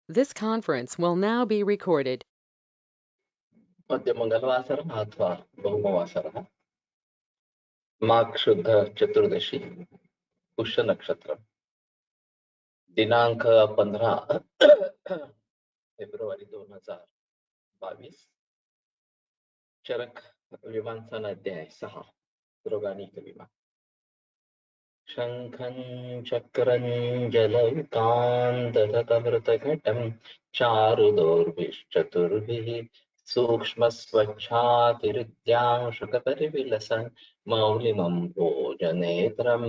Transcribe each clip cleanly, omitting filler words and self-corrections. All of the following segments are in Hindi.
This conference will now be recorded. अद्य मंगलवासरः अथवा बहुमवासरः माघ शुद्ध चतुर्दशी पुष्य नक्षत्र दिनांक 15 फेब्रुवारी 2022 चरक विमानसन अध्याय 6 रोगानिक विमान शंखं चक्रं जलौकान्ततमृतघटं चारुदोर्भिश्चतुर्भिः सूक्ष्मस्वच्छातिरुद्यांशुकपरिविलसन् मौलिमं भोजनेत्रं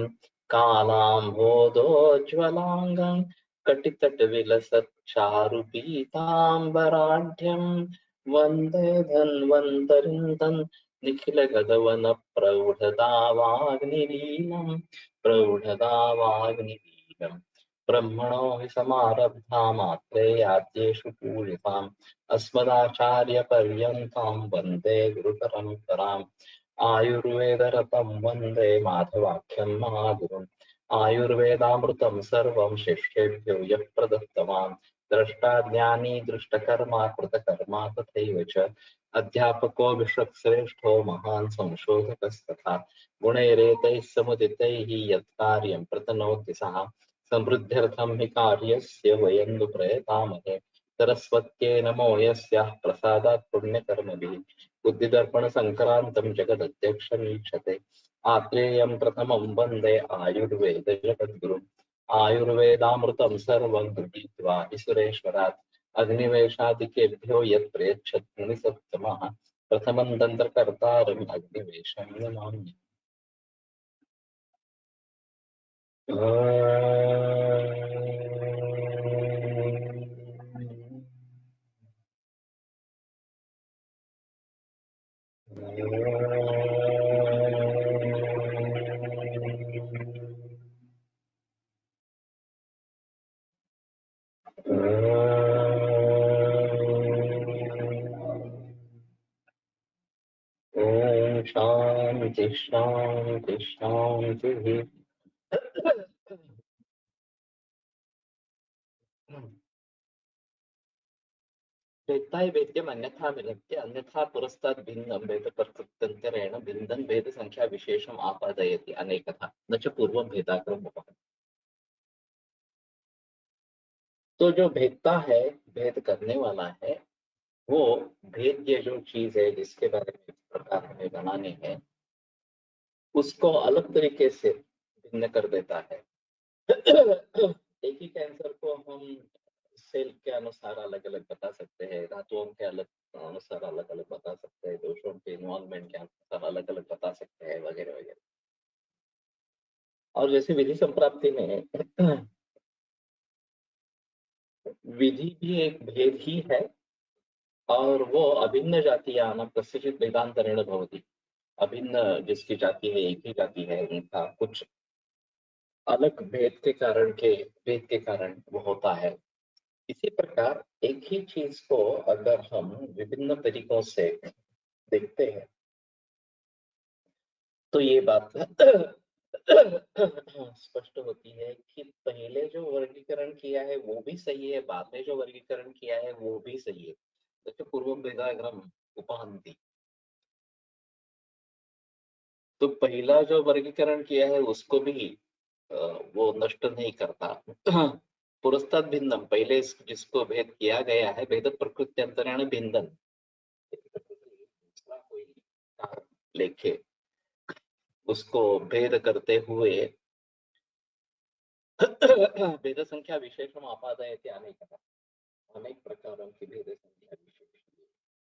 कालाम्भोदोज्ज्वलाङ्गं कटितटविलसच्चारुपीताम्बराढ्यं वन्दे धन्वन्तरिं निखिलगगवनप्रौढदावाग्निलीलम् प्रौढदावाग्निलीलम् ब्रह्मणो हि समारब्धामात्रेयाद्येषु पूजिताम् अस्मदाचार्यपर्यन्तां वन्दे गुरुपरम्पराम् आयुर्वेदरतं वन्दे माधवाख्यं महागुरुम् आयुर्वेदामृतं सर्वं शिष्येभ्यो यः प्रदत्तवान् द्रष्टा ज्ञानी दृष्टकर्मा कृतकर्मा तथैव च अध्यापको विश्वश्रेष्ठो महान् संशोधकस्तथा गुणैरेतैः समुदितैः यत्कार्यं प्रतनोति सः समृद्ध्यर्थं हि कार्यस्य वयं नु प्रयतामहे सरस्वत्यै नमो यस्याः प्रसादात् पुण्यकर्मभिः बुद्धिदर्पणसङ्क्रान्तं जगदध्यक्षमीक्षते आत्रेयं प्रथमं वन्दे आयुर्वेदजगद्गुरुम् आयुर्वेदामृतं सर्वं गृहीत्वा हि सुरेश्वरात् अग्निवेशादिकेभ्यो यत् प्रयच्छत् मुनिसत्तमः प्रथमं तन्त्रकर्तारम् अग्निवेशं नमामि। ओम शांति शांति शांति। वेत्ताय वेद्यम अन्यथा विलत्य अन्यथा पुरस्ताद भिन्नं भेद प्रकृत्यंतरेण भिन्नं भेद संख्या विशेषम आपादयति अनेकथा न च पूर्वं भेदाक्रम उपहत। तो जो भेदता है भेद करने वाला है वो भेद ये जो चीज है जिसके बारे में इस प्रकार हमें बनाने हैं उसको अलग तरीके से भिन्न कर देता है। एक ही कैंसर को हम सेल के अनुसार अलग अलग बता सकते हैं, धातुओं के अलग अनुसार अलग अलग बता सकते हैं, दोषों के इन्वॉल्वमेंट के अनुसार अलग अलग बता सकते हैं वगैरह वगैरह। और जैसे विधि संप्राप्ति में विधि भी एक भेद ही है और वो अभिन्न जातियां नाम कस्यचित् वेदांतरेण भवति। अभिन्न जिसकी जाति है एक ही जाति है उनका कुछ अलग भेद के कारण वो होता है। इसी प्रकार एक ही चीज को अगर हम विभिन्न तरीकों से देखते हैं तो ये बात स्पष्ट होती है कि पहले जो वर्गीकरण किया है वो भी सही है, बाद में जो वर्गीकरण किया है वो भी सही है। तो पूर्वम भेदाग्रम उपहंति, तो पहला जो वर्गीकरण किया है उसको भी वो नष्ट नहीं करता। पुरस्ताद भिन्नम, पहले जिसको भेद किया गया है भेद प्रकृत्यंतरेण भिन्नम, दूसरा कोई कारण लेके उसको भेद करते हुए भेद संख्या विशेषम आपादयति अनेकथा, अनेक प्रकारों की भेद संख्या विशेष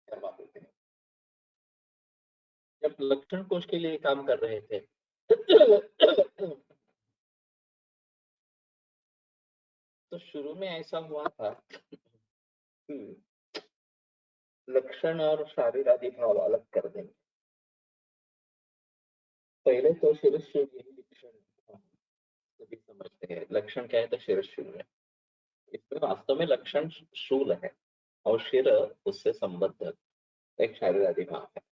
करवा देते हैं। जब लक्षण कोश के लिए काम कर रहे थे तो शुरू में ऐसा हुआ था कि लक्षण और शारीर आदि भाव अलग कर देंगे। पहले तो शिरशूल यही लक्षण सभी समझते हैं। लक्षण क्या है तो शिरशूल है, इसमें वास्तव में लक्षण शूल है और शिर उससे संबद्ध एक शारीर आदि भाव है।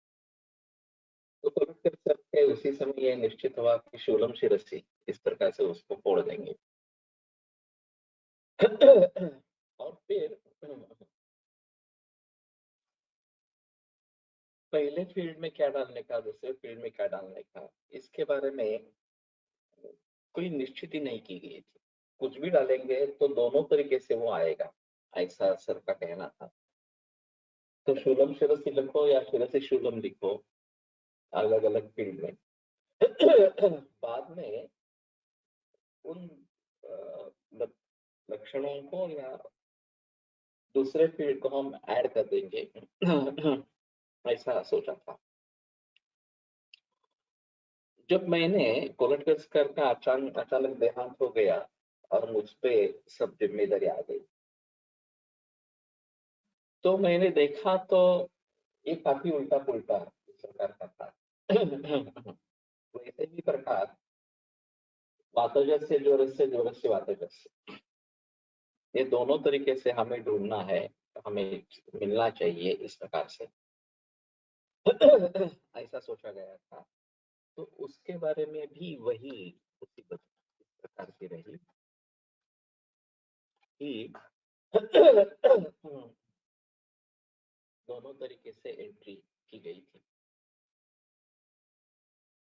तो पवित्र सत्य उसी समय यह निश्चित हुआ कि शूलम शिरसी, इस प्रकार से उसको फोड़ देंगे। और फिर पहले फील्ड में क्या डालने का, दूसरे फील्ड में क्या डालने का, इसके बारे में कोई निश्चित ही नहीं की गई थी। कुछ भी डालेंगे तो दोनों तरीके से वो आएगा, ऐसा सर का कहना था। तो शूलम शिरसी लिखो या शिरसी शूलम लिखो, अलग अलग फील्ड में। बाद में उन लक्षणों को या दूसरे फील्ड को हम ऐड कर देंगे, ऐसा सोचा था। जब मैंने कोलट कर का अचानक देहांत हो गया और मुझ पे सब जिम्मेदारी आ गई, तो मैंने देखा तो ये काफी उल्टा पुल्टा प्रकार का था। वैसे भी प्रकार वातजस से जोरस से वातजस, ये दोनों तरीके से हमें ढूंढना है, हमें मिलना चाहिए इस प्रकार से। ऐसा सोचा गया था। तो उसके बारे में भी वही मुसीबत इस प्रकार की रही कि दोनों तरीके से एंट्री की गई थी।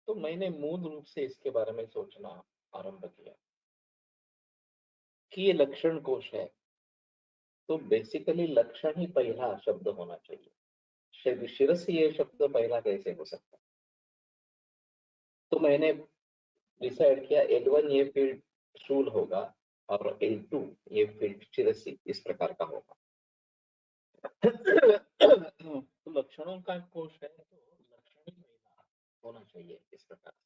तो मैंने मूल रूप से इसके बारे में सोचना आरंभ किया कि ये लक्षण कोश है, तो बेसिकली लक्षण ही पहला शब्द होना चाहिए। शिरस ये शब्द पहला कैसे हो सकता है? तो मैंने डिसाइड किया L1 ये फील्ड शूल होगा और L2 ये फील्ड शिरसी इस प्रकार का होगा। तो लक्षणों का कोश है तो लक्षण ही पहला होना चाहिए इस प्रकार से।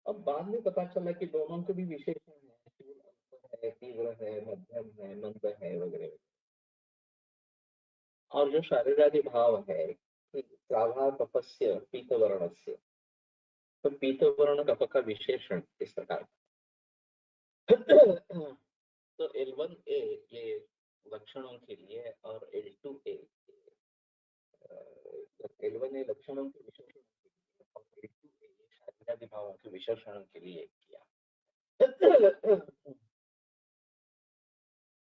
अब बाद में पता चला कि दोनों के भी विशेषण है, शूल अल्प है, तीव्र है, मध्यम है, मंद है वगैरह। और जो शारीरादि भाव है कि प्राभा कपस्य पीतवर्णस्य, तो पीतवर्ण कप का विशेषण इस प्रकार। तो L1A ये लक्षणों के लिए और L2A L1A लक्षणों के विशेषण के लिए और L2A ये शारीरादि भावों के विशेषण के लिए किया।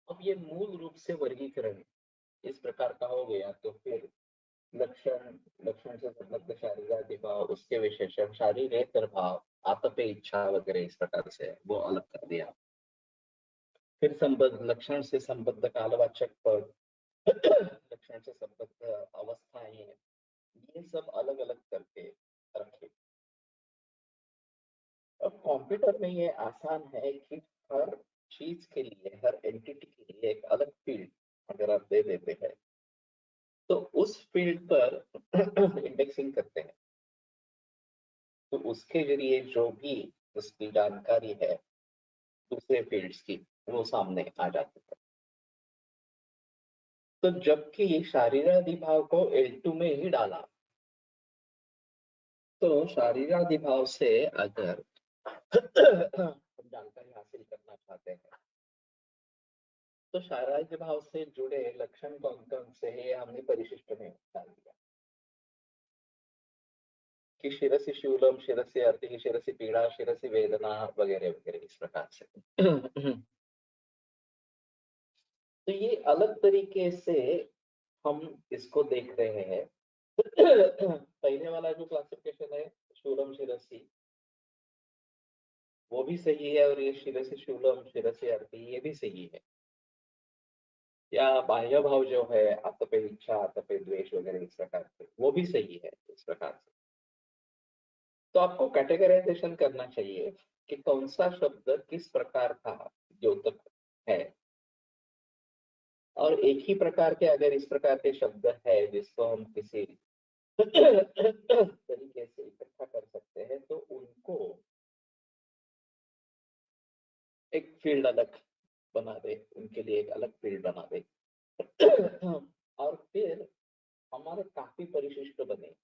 अब ये मूल रूप से वर्गीकरण इस प्रकार का हो गया, तो फिर लक्षण लक्षण से मतलब शारीरादि भाव, उसके विशेषण शारीरेतर भाव, आतपे इच्छा वगैरह इस प्रकार से वो अलग कर दिया। फिर संबद्ध लक्षण से संबद्ध कालवाचक पद, लक्षण से संबद्ध अवस्थाएं, ये सब अलग अलग करके रखे। अब कंप्यूटर में ये आसान है कि हर चीज के लिए, हर एंटिटी के लिए एक अलग फील्ड अगर आप दे देते हैं तो उस फील्ड पर इंडेक्सिंग करते हैं, तो उसके जरिए जो भी उसकी जानकारी है दूसरे फील्ड्स की वो सामने आ जाती है। तो जबकि शारीरादि भाव को L2 में ही डाला, तो शारीरादि भाव से अगर हम जानकारी हासिल करना चाहते हैं तो शारीरादि भाव से जुड़े लक्षण कौन कौन से है हमने परिशिष्ट में डाल दिया कि शिरसी शूलम, शिरसी अर्ति, शिरसी पीड़ा, शिरसी वेदना वगैरह वगैरह इस प्रकार से। तो ये अलग तरीके से हम इसको देख रहे हैं। पहले वाला जो क्लासिफिकेशन है शूलम शिरसी, वो भी सही है, और ये शिरसी शूलम शिरसी अर्ति ये भी सही है। या बाह्य भाव जो है आतपे इच्छा, आतपे द्वेष वगैरह इस प्रकार से, वो भी सही है इस प्रकार से। तो आपको कैटेगराइजेशन करना चाहिए कि कौन सा शब्द किस प्रकार का द्योतक है, और एक ही प्रकार के अगर इस प्रकार के शब्द है जिसको हम किसी तरीके से इकट्ठा कर सकते हैं तो उनको एक फील्ड अलग बना दे, उनके लिए एक अलग फील्ड बना दे। और फिर हमारे काफी परिशिष्ट बने,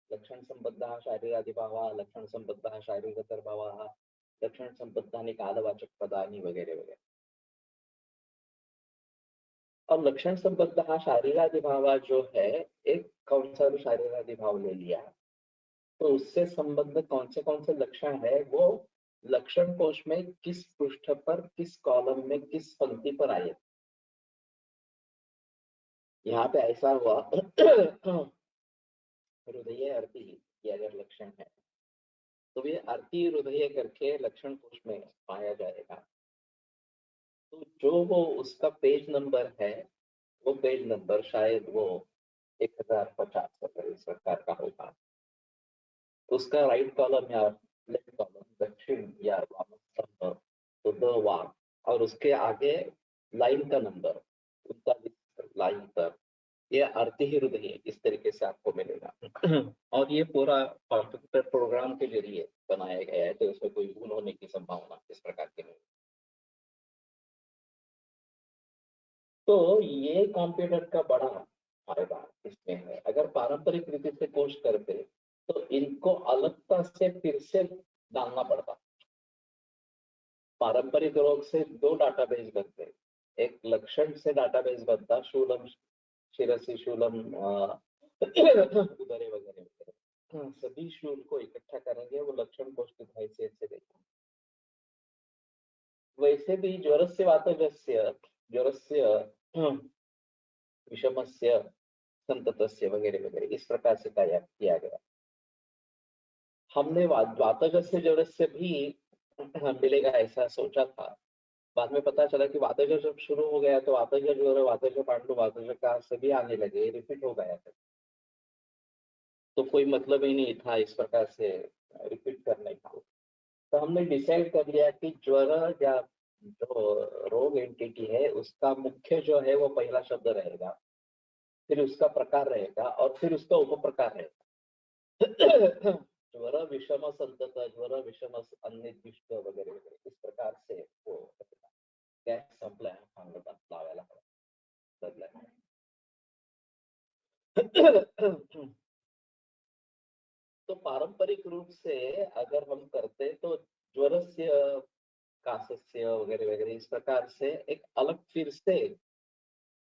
लक्षण संबद्ध शारीरादिभाव, लक्षण संबद्ध शारीरतर्भाव, लक्षण संबद्धानि कालवाचक पदानि वगैरह वगैरह। और लक्षण संबद्ध शारीरादिभाव जो है, एक कौन सा भी शारीरादिभाव ले लिया तो उससे संबंध कौन से लक्षण है वो लक्षण कोश में किस पृष्ठ पर, किस कॉलम में, किस पंक्ति पर आए। यहाँ पे ऐसा हुआ हृदय अर्थी, ये अगर लक्षण है तो ये अर्थी हृदय करके लक्षण कोश में पाया जाएगा। तो जो वो उसका पेज नंबर है, वो पेज नंबर शायद वो 1050 वगैरह इस प्रकार का होगा। उसका राइट कॉलम या लेफ्ट कॉलम, दक्षिण या वाम स्तंभ, तो 2 वाम, और उसके आगे लाइन का नंबर 39 लाइन पर, ये आरती ही हृदय इस तरीके से आपको मिलेगा। और ये पूरा कंप्यूटर प्रोग्राम के जरिए बनाया गया है, तो इसमें कोई भूल होने की संभावना इस प्रकार की नहीं। तो ये कंप्यूटर का बड़ा फायदा इसमें है। अगर पारंपरिक रीति से कोर्स करते तो इनको अलगता से फिर से डालना पड़ता। पारंपरिक रोग से 2 डाटाबेस बनते, एक लक्षण से डाटाबेस बनता, शूलम, शिरसी शूलम, उदरे वगैरह वगैरह, सभी शूल को इकट्ठा करेंगे, वो लक्षण कोश की हैसियत से देखेंगे। वैसे भी ज्वरस्य वातजस्य, ज्वरस्य विषमस्य, संततस्य वगैरह वगैरह इस प्रकार से तैयार किया गया। हमने वातजस्य ज्वरस्य भी मिलेगा ऐसा सोचा था, बाद में पता चला कि वातज जब शुरू हो गया तो वातज ज्वर, वातज पांडु, वातज का सभी आने लगे, रिपीट हो गया था। तो कोई मतलब ही नहीं था इस प्रकार से रिपीट करने का। तो हमने डिसाइड कर लिया कि ज्वर या जो रोग एंटिटी है उसका मुख्य जो है वो पहला शब्द रहेगा, फिर उसका प्रकार रहेगा और फिर उसका उपप्रकार रहेगा। ज्वर विषम संतत, ज्वर विषम अनिर्दिष्ट वगैरह वगैरह इस प्रकार से वो गॅस संपलाय लावायला बदलाय। तो पारंपरिक रूप से अगर हम करते तो ज्वरस्य, कासस्य वगैरह वगैरह इस प्रकार से एक अलग फिर से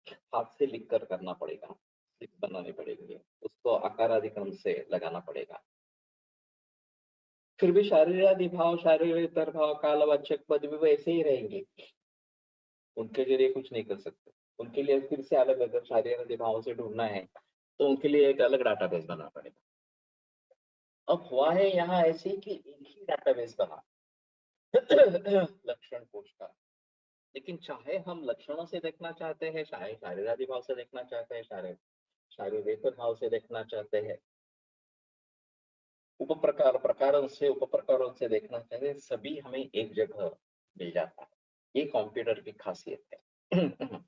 हाथ से लिख कर करना पड़ेगा, बनानी पड़ेगी, उसको आकार आदि क्रम से लगाना पड़ेगा। फिर भी शारीरादि भाव, शारीरिक भाव, कालवाचक पद भी वैसे ही रहेंगे, उनके जरिए कुछ नहीं कर सकते। उनके लिए फिर से अलग, अगर शारीरादि भाव से ढूंढना है तो उनके लिए एक अलग डाटाबेस बनाना पड़ेगा। अब हुआ है यहाँ ऐसे कि एक ही डाटाबेस बना लक्षण कोश का, लेकिन चाहे हम लक्षणों से देखना चाहते हैं, चाहे शारीरादि भाव से देखना चाहते हैं, शारीरिक भाव से देखना चाहते हैं, प्रकारों से देखना चाहते हैं, सभी हमें एक जगह मिल जाता है। ये कंप्यूटर की खासियत है।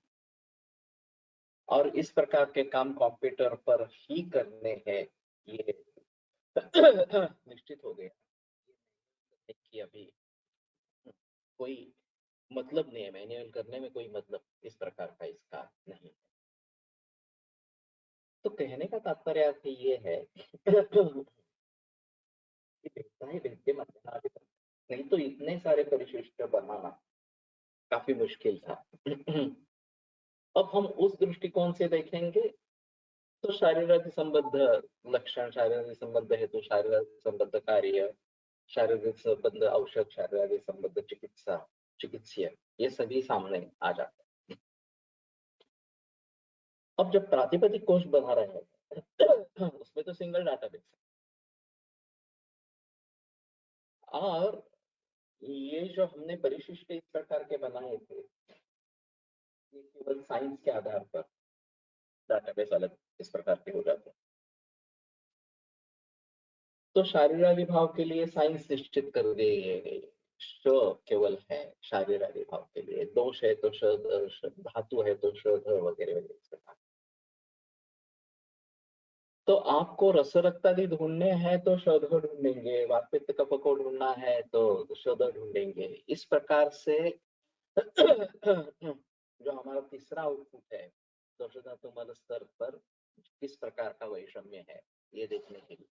और इस प्रकार के काम कंप्यूटर पर ही करने हैं, ये निश्चित हो गया कि अभी कोई मतलब नहीं है, मैन्युअल करने में कोई मतलब इस प्रकार का इसका नहीं। तो कहने का तात्पर्य अर्थ ये है कि भेदता ही भेदते मध्यनादि, नहीं तो इतने सारे परिशिष्ट बनाना काफी मुश्किल था। अब हम उस दृष्टिकोण से देखेंगे तो शारीरिक संबद्ध लक्षण, शारीरिक संबद्ध हेतु, शारीरिक संबद्ध कार्य, शारीरिक संबद्ध औषध, शारीरिक संबद्ध चिकित्सा, चिकित्सीय, ये सभी सामने आ जाते हैं। अब जब प्रातिपदिक कोश बना रहे हैं उसमें तो सिंगल डाटाबेस है, और ये जो हमने परिशिष्ट इस प्रकार के बनाए थे, ये केवल साइंस के आधार पर डाटाबेस अलग इस प्रकार के हो जाते हैं। तो शारीरिक भाव के लिए साइंस निश्चित कर दी गई, श केवल है शारीरिक भाव के लिए, दोष है तो श, धातु है तो श, ध वगैरह वगैरह इस प्रकार। तो आपको रस रक्तादि ढूंढने हैं तो शोध ढूंढेंगे, वापित्त कफ को ढूंढना है तो शोध ढूंढेंगे। इस प्रकार से जो हमारा तीसरा आउटपुट है, दोष धातु मल स्तर पर किस प्रकार का वैषम्य है, ये देखने के लिए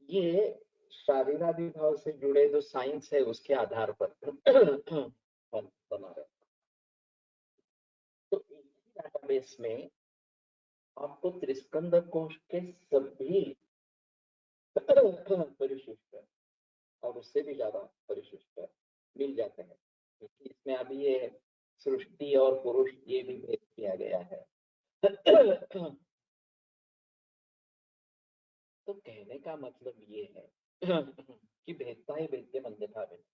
ये शारीरादि भाव से जुड़े जो साइंस है उसके आधार पर हम बना रहे। तो एक ही डाटाबेस में आपको त्रिस्कंद कोश के सभी परिशिष्ट और उससे भी ज्यादा परिशिष्ट मिल जाते हैं, क्योंकि इसमें अभी ये सृष्टि और पुरुष ये भी भेद किया गया है। तो कहने का मतलब ये है कि भेदता ही भेद्य अन्यथा भेद।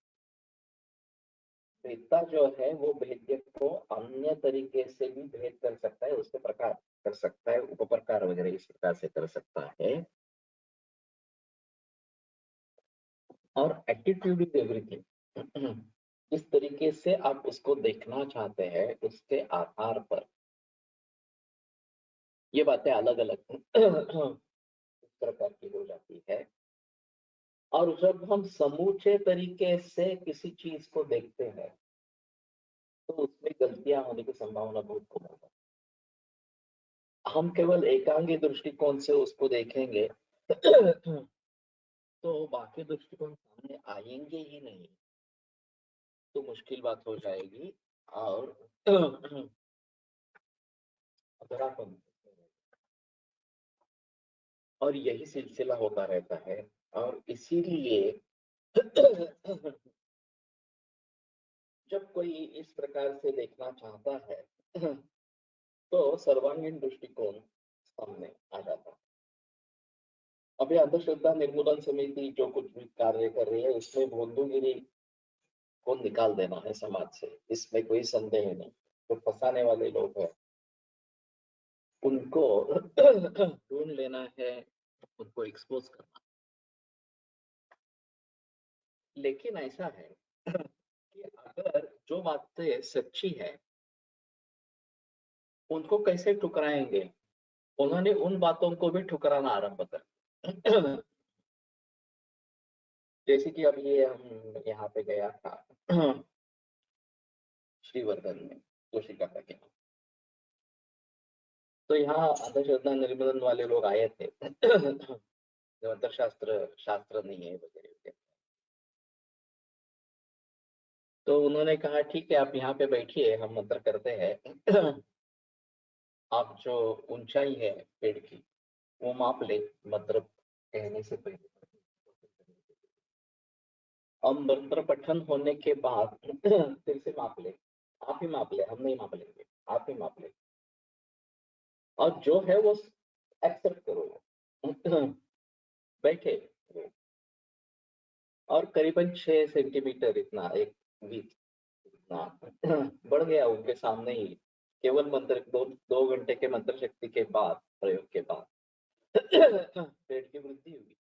भेदता जो है वो भेद्य को अन्य तरीके से भी भेद कर सकता है, उसके प्रकार कर सकता है, उपप्रकार वगैरह इस प्रकार से कर सकता है। और एटीट्यूड इज एवरीथिंग। इस तरीके से आप उसको देखना चाहते हैं, उसके आधार पर ये बातें अलग अलग इस प्रकार की हो जाती है। और जब हम समूचे तरीके से किसी चीज को देखते हैं तो उसमें गलतियां होने की संभावना बहुत कम होगा। हम केवल एकांगी दृष्टिकोण से उसको देखेंगे तो बाकी दृष्टिकोण सामने आएंगे ही नहीं, तो मुश्किल बात हो जाएगी। और अधूरापन, और यही सिलसिला होता रहता है। और इसीलिए जब कोई इस प्रकार से देखना चाहता है तो सर्वांगीण दृष्टिकोण सामने आ जाता है। अभी अंधश्रद्धा निर्मूलन समिति जो कुछ भी कार्य कर रही है उसमें भोंदूगिरी को निकाल देना है समाज से, इसमें कोई संदेह नहीं। तो फंसाने वाले लोग हैं उनको ढूंढ लेना है, उनको एक्सपोज करना। लेकिन ऐसा है कि अगर जो बातें सच्ची है उनको कैसे ठुकराएंगे, उन्होंने उन बातों को भी ठुकराना आरंभ कर। जैसे कि अब ये हम यहाँ पे गया था श्रीवर्धन में जोशी काका के, तो यहाँ अंधश्रद्धा निर्मूलन वाले लोग आए थे। मंत्र शास्त्र शास्त्र नहीं है वगैरह वगैरह। तो उन्होंने कहा ठीक है आप यहाँ पे बैठिए, हम मंत्र करते हैं। आप जो ऊंचाई है पेड़ की वो माप ले मंत्र कहने से पहले। अब मंत्र पठन होने के बाद फिर से माप ले, आप ही माप ले, हम नहीं माप लेंगे, आप ही माप ले, और जो है वो एक्सेप्ट करो। बैठे और करीबन 6 सेंटीमीटर इतना एक बीच इतना बढ़ गया उनके सामने ही, केवल मंत्र 2 घंटे के मंत्र शक्ति के बाद, प्रयोग के बाद पेड़ की वृद्धि हुई।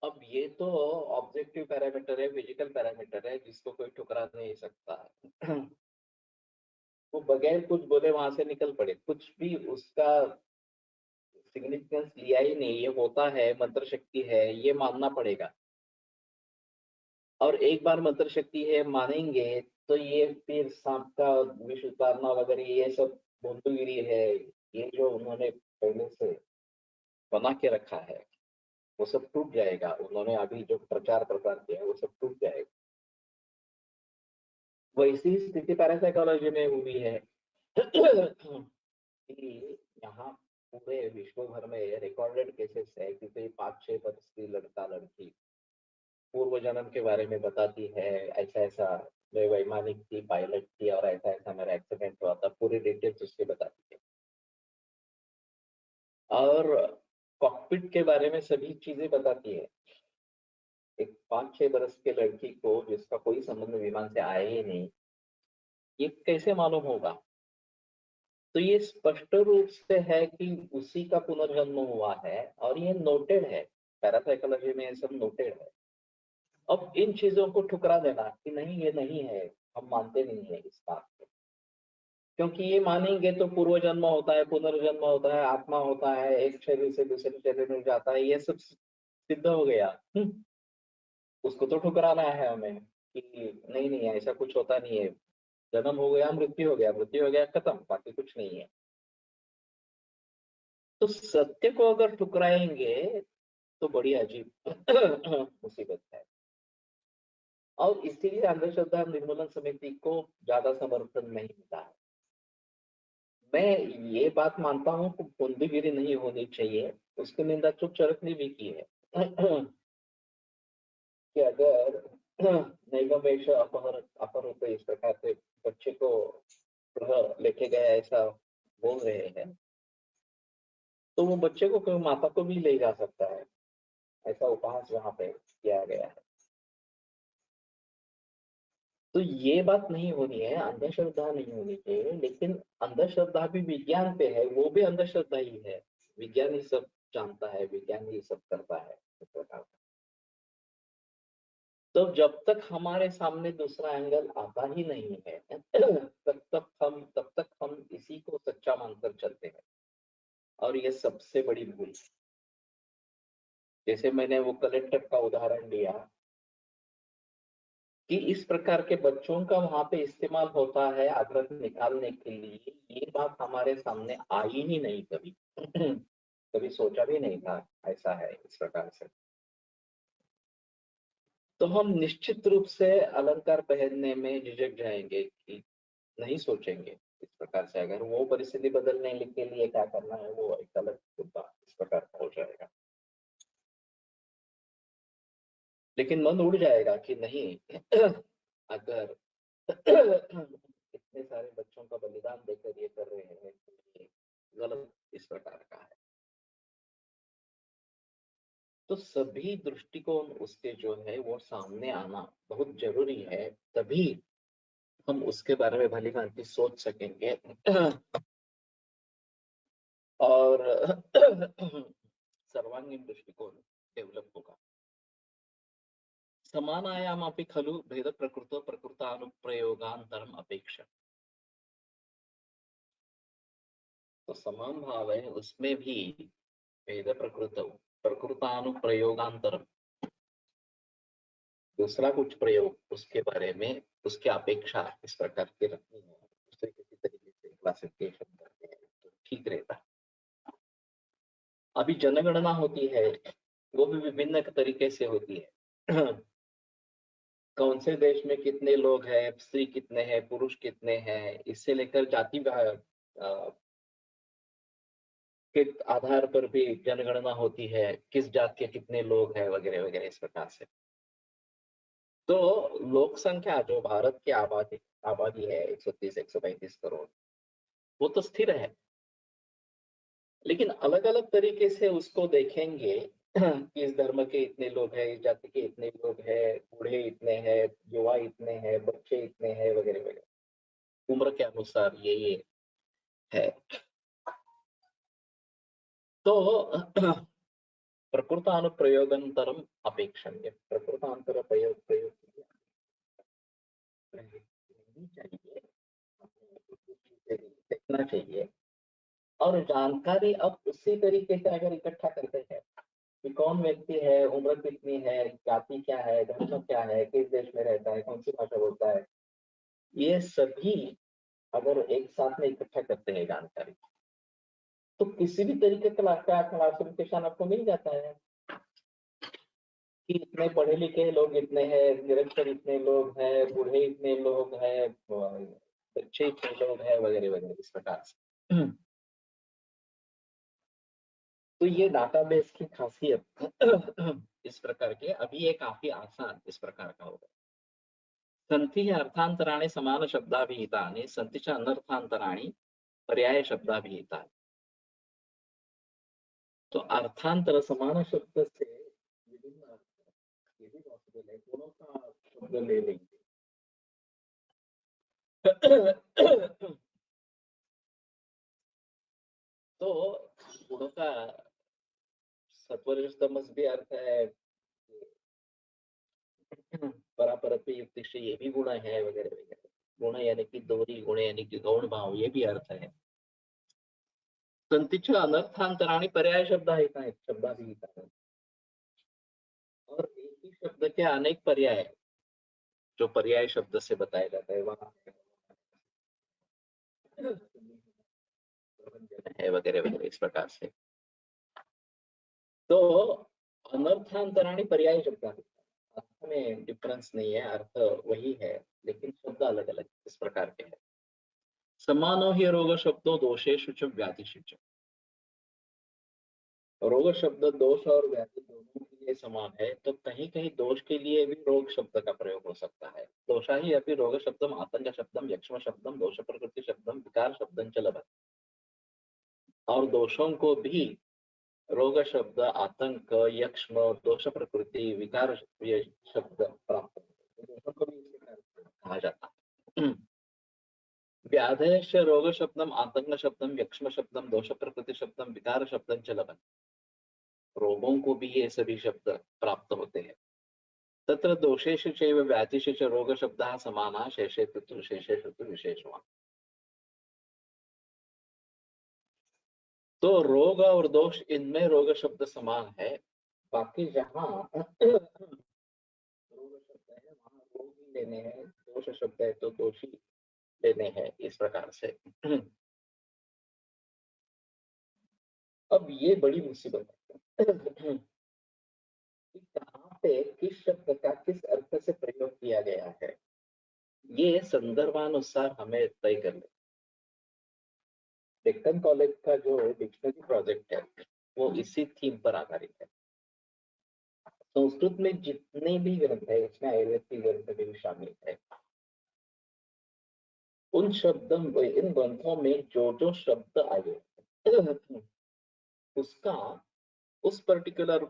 अब ये तो ऑब्जेक्टिव पैरामीटर है, फिजिकल पैरामीटर है, जिसको कोई ठुकरा नहीं सकता है। वो बगैर कुछ बोले वहां से निकल पड़े, कुछ भी उसका सिग्निफिकेंस लिया ही नहीं, ये होता है मंत्र शक्ति है ये मानना पड़ेगा। और एक बार मंत्र शक्ति है मानेंगे तो ये फिर सांप का विष उतारना वगैरह ये सब भोंदूगिरी है, ये जो उन्होंने पहले से बना के रखा है वो सब टूट जाएगा। उन्होंने अभी जो प्रचार प्रसार किया है वो सब टूट जाएगा। वैसी स्थिति पैरासाइकोलॉजी में हुई है कि यहाँ पूरे विश्व भर में रिकॉर्डेड केसेस है कि कोई 5-6 वर्ष की लड़का लड़की पूर्व जन्म के बारे में बताती है, ऐसा ऐसा मैं वैमानिक थी, पायलट थी, और ऐसा ऐसा मेरा एक्सीडेंट हुआ था, पूरी डिटेल्स उसके बताती है। और कॉकपिट के बारे में सभी चीजें बताती है। एक 5-6 बरस के लड़की को जिसका कोई संबंध विमान से आया ही नहीं, ये कैसे मालूम होगा? तो ये स्पष्ट रूप से है कि उसी का पुनर्जन्म हुआ है, और ये नोटेड है, पैरासाइकोलॉजी में ये सब नोटेड है। अब इन चीजों को ठुकरा देना कि नहीं ये नहीं है, हम मानते नहीं है इस बात को, क्योंकि ये मानेंगे तो पूर्व जन्म होता है, पुनर्जन्म होता है, आत्मा होता है, एक शरीर से दूसरे शरीर में जाता है, ये सब सिद्ध हो गया। उसको तो ठुकराना है हमें कि नहीं नहीं ऐसा कुछ होता नहीं है, जन्म हो गया मृत्यु हो गया, मृत्यु हो गया खत्म, बाकी कुछ नहीं है। तो सत्य को अगर ठुकराएंगे तो बड़ी अजीब मुसीबत है। और इसीलिए अंधश्रद्धा निर्मूलन समिति को ज्यादा समर्थन नहीं मिला है। मैं ये बात मानता हूँ कि बूंदीगिरी नहीं होनी चाहिए, उसकी निंदा चुप चरक ने भी की है। कि अगर नैगमेश अपहृत इस प्रकार से बच्चे को गृह लेके गया ऐसा बोल रहे हैं, तो वो बच्चे को कोई माता को भी ले जा सकता है, ऐसा उपहास वहां पे किया गया है। तो ये बात नहीं होनी है, अंधश्रद्धा नहीं होनी चाहिए, लेकिन अंधश्रद्धा भी विज्ञान पे है, वो भी अंधश्रद्धा ही है। विज्ञान ही सब जानता है, विज्ञान ही सब करता है इस प्रकार का। तो जब तक हमारे सामने दूसरा एंगल आता ही नहीं है तब तक हम इसी को सच्चा मानकर चलते हैं, और ये सबसे बड़ी भूल। जैसे मैंने वो कलेक्टर का उदाहरण दिया कि इस प्रकार के बच्चों का वहां पे इस्तेमाल होता है आग्रह निकालने के लिए, ये बात हमारे सामने आई ही नहीं कभी। कभी सोचा भी नहीं था ऐसा है इस प्रकार से। तो हम निश्चित रूप से अलंकार पहनने में झिझक जाएंगे कि नहीं सोचेंगे इस प्रकार से। अगर वो परिस्थिति बदलने के लिए क्या करना है, वो एक अलग मुद्दा इस प्रकार का हो जाएगा। लेकिन मन उड़ जाएगा कि नहीं, अगर इतने सारे बच्चों का बलिदान देकर ये कर रहे हैं तो ये गलत इस प्रकार का है। तो सभी दृष्टिकोण उसके जो है वो सामने आना बहुत जरूरी है, तभी हम उसके बारे में भली भांति सोच सकेंगे और सर्वांगीण दृष्टिकोण डेवलप होगा। समानायामपि खलु भेद प्रकृतो प्रकृतानुप्रयोगांतरम अपेक्षा। तो समान भाव है, उसमें भी भेद प्रकृत प्रकृतानुप्रयोगांतरम, दूसरा कुछ प्रयोग उसके बारे में, उसकी अपेक्षा इस प्रकार की रखनी है, उसे किसी तरीके से क्लासिफिकेशन करते हैं तो ठीक रहता है। अभी जनगणना होती है, वो भी विभिन्न तरीके से होती है। कौन से देश में कितने लोग हैं, स्त्री कितने हैं, पुरुष कितने हैं, इससे लेकर जाति के आधार पर भी जनगणना होती है, किस जात के कितने लोग हैं वगैरह वगैरह इस प्रकार से। तो लोक संख्या जो भारत की आबादी आबादी है 130 135 करोड़, वो तो स्थिर है, लेकिन अलग अलग तरीके से उसको देखेंगे कि इस धर्म के इतने लोग हैं, इस जाति के इतने लोग हैं, बूढ़े इतने हैं, युवा इतने हैं, बच्चे इतने हैं वगैरह वगैरह, उम्र के अनुसार ये है। तो प्रकृतानुप्रयोगंतरम अपेक्षणीय, प्रकृतांतर प्रयोग प्रयोग नहीं चाहिए, देखना चाहिए। और जानकारी अब उसी तरीके से अगर इकट्ठा करते हैं कि कौन व्यक्ति है, उम्र कितनी है, जाति क्या है, धर्म क्या है, किस देश में रहता है, कौन सी भाषा बोलता है, ये सभी अगर एक साथ में इकट्ठा करते हैं जानकारी, तो किसी भी तरीके का क्लासिफिकेशन आपको मिल जाता है कि इतने पढ़े लिखे लोग इतने हैं, निरक्षर इतने लोग हैं, बूढ़े इतने लोग हैं, बच्चे इतने लोग हैं वगैरह वगैरह इस प्रकार से। तो ये डाटाबेस की खासियत इस प्रकार के, अभी ये काफी आसान इस प्रकार का होगा। संति अर्थांतराणि समान शब्दाभिहितानि संति च अनर्थांतराणि पर्याय शब्दाभिहितानि। तो अर्थांतर समान शब्द से विभिन्न अर्थ, ये भी पॉसिबल है, दोनों का शब्द ले लेंगे। तो गुणों का सत्वरजतमस भी अर्थ है, परापरत्व युक्ति से ये भी गुण है वगैरह वगैरह। गुण यानी कि दोहरी गुण यानी कि गौण भाव, ये भी अर्थ है। संतिच अनर्थांतराणि पर्याय शब्दाभिहिता है, और एक ही शब्द के अनेक पर्याय जो पर्याय शब्द से बताया जाता है वहां है वगैरह वगैरह इस प्रकार से। तो अनर्थांतराणि पर्याय शब्द, अर्थ में डिफरेंस नहीं है, अर्थ वही है, लेकिन शब्द अलग अलग इस प्रकार के हैं। समानो ही रोग शब्दों दोषेषु च व्याधिषु च। रोग शब्द दोष और व्याधि दोनों के लिए समान है, तो कहीं कहीं दोष के लिए भी रोग शब्द का प्रयोग हो सकता है। दोषा ही अपि रोग शब्दम आतंक शब्दम यक्ष्म शब्दम दोष प्रकृति शब्दम विकार शब्दम च लभते। और दोषों को भी रोग शब्द आतंक यक्ष्म दोष प्रकृति विकार ये शब्द प्राप्त होते हैं। दोषों को भी इसी प्रकार कहा जाता है। व्याधेश रोग शब्दम आतंक शब्दम यक्ष्म शब्दम दोष प्रकृति शब्दम विकार शब्दम च लभते। रोगों को भी ये सभी शब्द प्राप्त होते हैं। तत्र दोषेषु चैव व्याधिषु च रोग शब्दः समानः शेषेषु तु विशेषवान्। तो रोग और दोष इनमें रोग शब्द समान है, बाकी जहाँ रोग शब्द है वहां रोग ही लेने हैं, दोष शब्द है तो दोषी लेने हैं, इस प्रकार से। अब ये बड़ी मुसीबत है कि कहाँ पे किस शब्द का किस अर्थ से प्रयोग किया गया है, ये संदर्भानुसार हमें तय कर ले। डेक्कन कॉलेज का जो डिक्शनरी प्रोजेक्ट है वो इसी थीम पर आधारित है। संस्कृत में जितने भी ग्रंथ है, इसमें आयुर्वेद की ग्रंथ भी शामिल है, उन शब्दों इन ग्रंथों में जो जो शब्द आए उसका उस पर्टिकुलर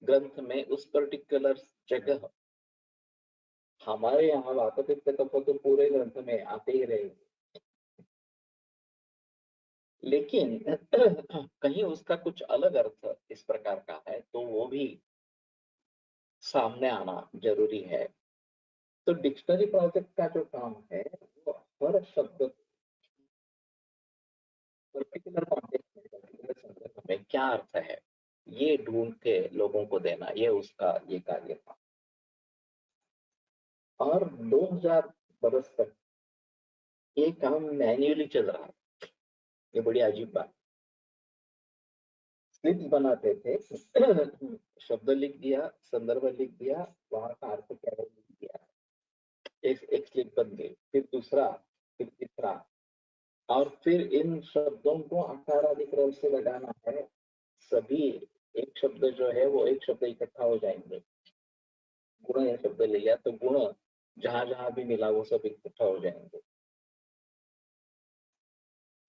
ग्रंथ में उस पर्टिकुलर जगह, हमारे यहाँ वातपित्त कफ तो पूरे ग्रंथ में आते ही रहेंगे, लेकिन कहीं उसका कुछ अलग अर्थ इस प्रकार का है तो वो भी सामने आना जरूरी है। तो डिक्शनरी प्रोजेक्ट का जो काम है वो हर शब्द पर्टिकुलर कॉन्टेक्स्ट में पर्टिकुलर संदर्भ में क्या अर्थ है ये ढूंढ के लोगों को देना, ये उसका ये कार्य था। और 2000 बरस तक ये काम मैन्युअली चल रहा है। ये बड़ी अजीब बात। स्लिप्स बनाते थे शब्द लिख दिया, संदर्भ लिख दिया, वहां का अर्थ क्या है लिख दिया, एक स्लिप बन गई, फिर दूसरा, फिर तीसरा, और फिर इन शब्दों को अक्षरादि क्रम से लगाना है। सभी एक शब्द जो है वो एक शब्द इकट्ठा हो जाएंगे। गुण या शब्द ले लिया तो गुण जहां जहां भी मिला वो सब इकट्ठा हो जाएंगे,